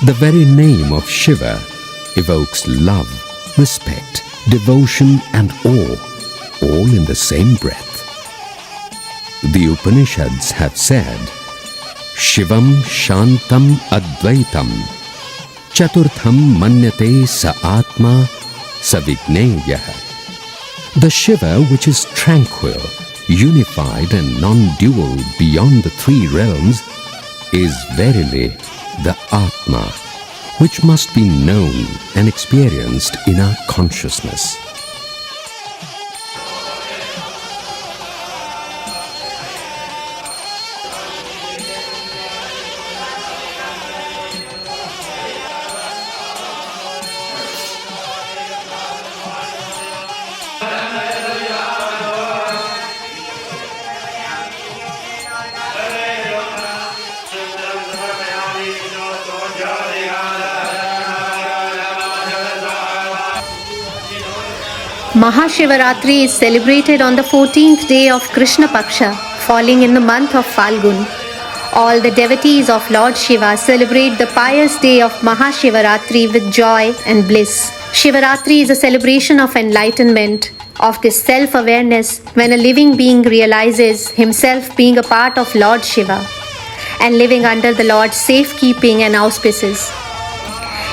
The very name of Shiva evokes love, respect, devotion and awe, all in the same breath. The Upanishads have said, Shivam Shantam Advaitam Chaturtham Manyate Sa Atma Savigneyah. The Shiva which is tranquil, unified and non-dual beyond the three realms is verily the Atma, which must be known and experienced in our consciousness. Mahashivaratri is celebrated on the 14th day of Krishna Paksha, falling in the month of Falgun. All the devotees of Lord Shiva celebrate the pious day of Mahashivaratri with joy and bliss. Shivaratri is a celebration of enlightenment, of this self-awareness when a living being realizes himself being a part of Lord Shiva and living under the Lord's safekeeping and auspices.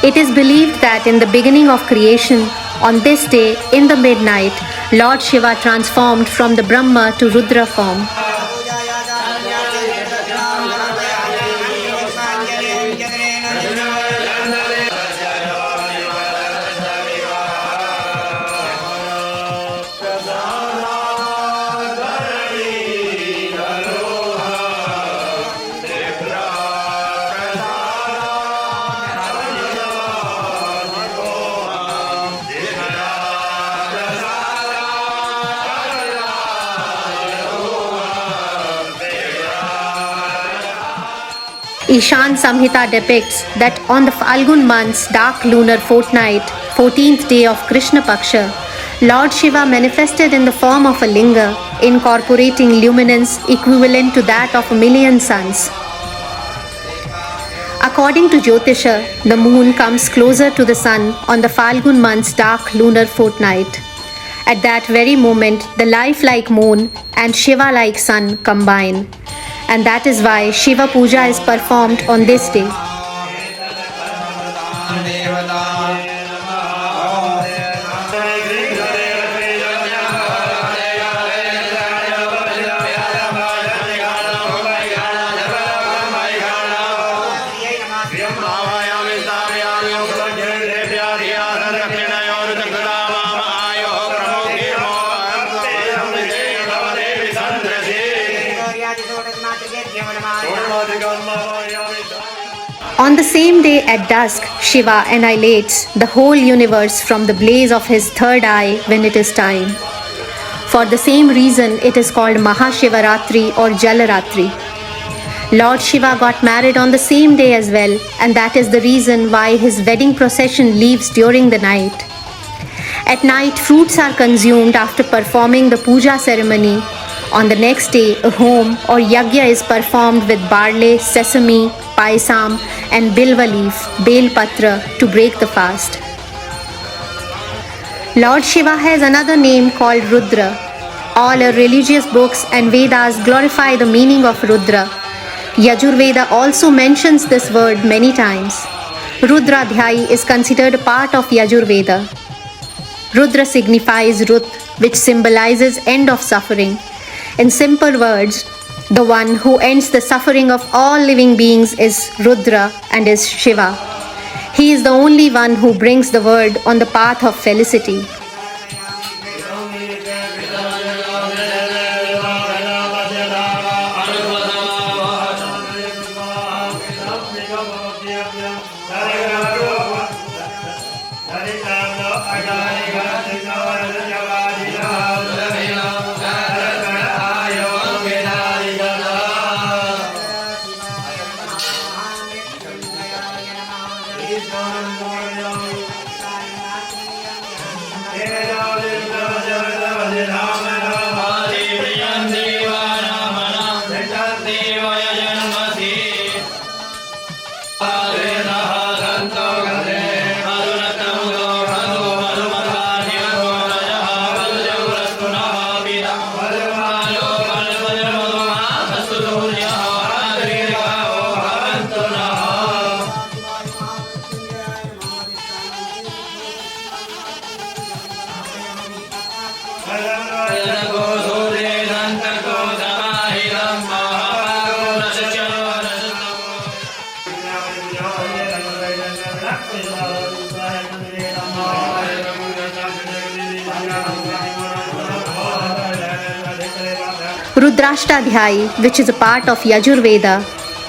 It is believed that in the beginning of creation, on this day, in the midnight, Lord Shiva transformed from the Brahma to Rudra form. Ishan Samhita depicts that on the Falgun month's dark lunar fortnight, 14th day of Krishna Paksha, Lord Shiva manifested in the form of a linga, incorporating luminance equivalent to that of 1,000,000 suns. According to Jyotisha, the moon comes closer to the sun on the Falgun month's dark lunar fortnight. At that very moment, the lifelike moon and Shiva-like sun combine. And that is why Shiva Puja is performed on this day. On the same day at dusk, Shiva annihilates the whole universe from the blaze of his third eye when it is time. For the same reason, it is called Mahashivaratri or Jalaratri. Lord Shiva got married on the same day as well, and that is the reason why his wedding procession leaves during the night. At night, fruits are consumed after performing the puja ceremony. On the next day, a home or yagya is performed with barley, sesame, paisam and bilva leaf, bel patra, to break the fast. Lord Shiva has another name called Rudra. All our religious books and Vedas glorify the meaning of Rudra. Yajurveda also mentions this word many times. Rudradhyayi is considered a part of Yajurveda. Rudra signifies Rut, which symbolizes end of suffering. In simple words, the one who ends the suffering of all living beings is Rudra and is Shiva. He is the only one who brings the world on the path of felicity. Hare Rudrashtadhyayi, which is a part of Yajurveda.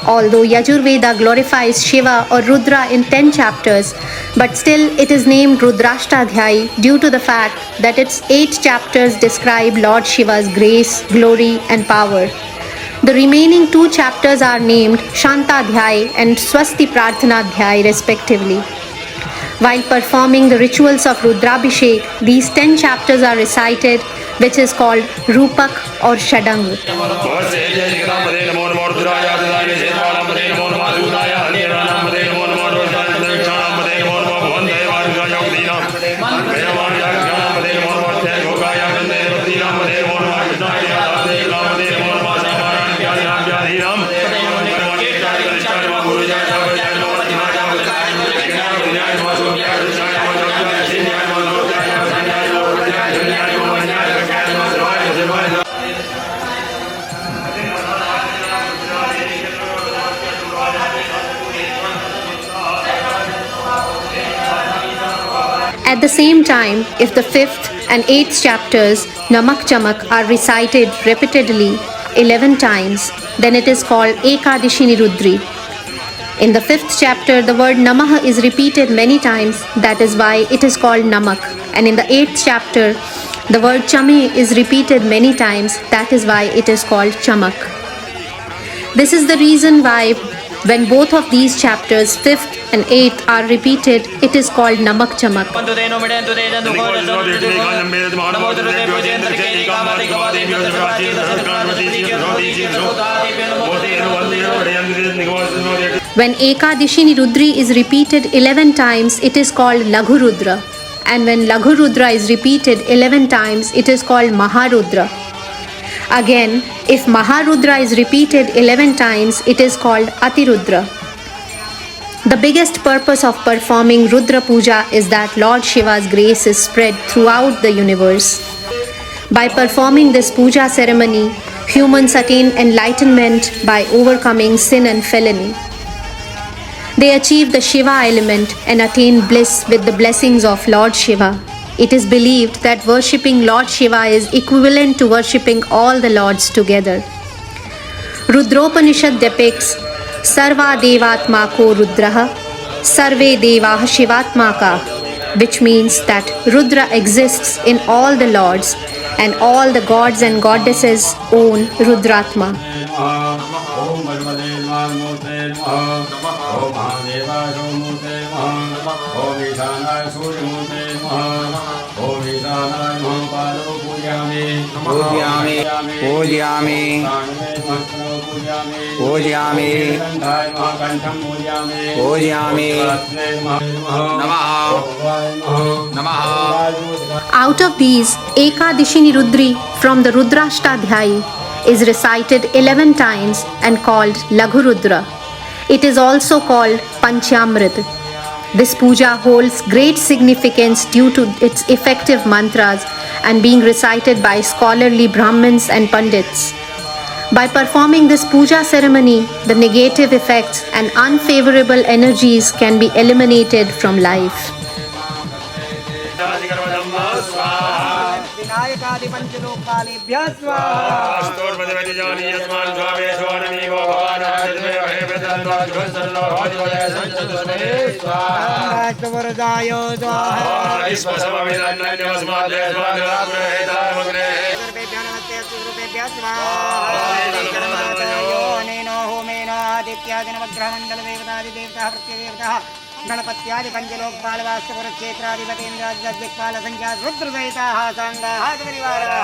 Although Yajurveda glorifies Shiva or Rudra in 10 chapters, but still it is named Rudrashtadhyayi due to the fact that its 8 chapters describe Lord Shiva's grace, glory, and power. The remaining 2 chapters are named Shantadhyayi and Swasti Prarthanadhyayi respectively. While performing the rituals of Rudrabhishek, these 10 chapters are recited, which is called Rupak or Shadang. At the same time, if the 5th and 8th chapters, Namak Chamak, are recited repeatedly 11 times, then it is called Ekadashini Rudri. In the 5th chapter, the word Namah is repeated many times, that is why it is called Namak. And in the 8th chapter, the word Chame is repeated many times, that is why it is called Chamak. This is the reason why when both of these chapters, 5th and 8th, are repeated, it is called Namak Chamak. When Ekadashini Rudri is repeated 11 times, it is called Laghu Rudra. And when Laghu Rudra is repeated 11 times, it is called Maharudra. Again, if Maharudra is repeated 11 times, it is called Atirudra. The biggest purpose of performing Rudra Puja is that Lord Shiva's grace is spread throughout the universe. By performing this puja ceremony, humans attain enlightenment by overcoming sin and felony. They achieve the Shiva element and attain bliss with the blessings of Lord Shiva. It is believed that worshipping Lord Shiva is equivalent to worshipping all the lords together. Rudropanishad depicts Sarva Devatmako Rudraha, Sarve Devaha Shivatmaka, which means that Rudra exists in all the lords and all the gods and goddesses own Rudratma. Out of these, Ekadashini Rudri from the Rudrashtadhyayi is recited 11 times and called Laghu Rudra. It is also called Panchamrit. This puja holds great significance due to its effective mantras and being recited by scholarly Brahmins and Pandits. By performing this puja ceremony, the negative effects and unfavorable energies can be eliminated from life. गणपत्यादि पंचलोकपाल वास्तुपुर क्षेत्राधिपतेन्द्र दिक्पाल संख्या रुद्रदयिताः संगाः परिवाराः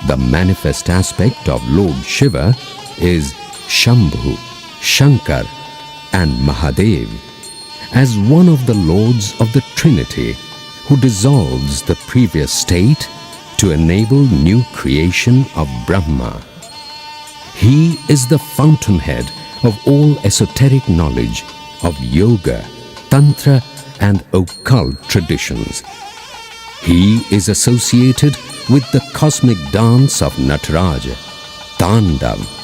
The manifest aspect of Lord Shiva is Shambhu, Shankar and Mahadev as one of the lords of the Trinity who dissolves the previous state to enable new creation of Brahma. He is the fountainhead of all esoteric knowledge of yoga, tantra and occult traditions. He is associated with the cosmic dance of Nataraja, Tandav,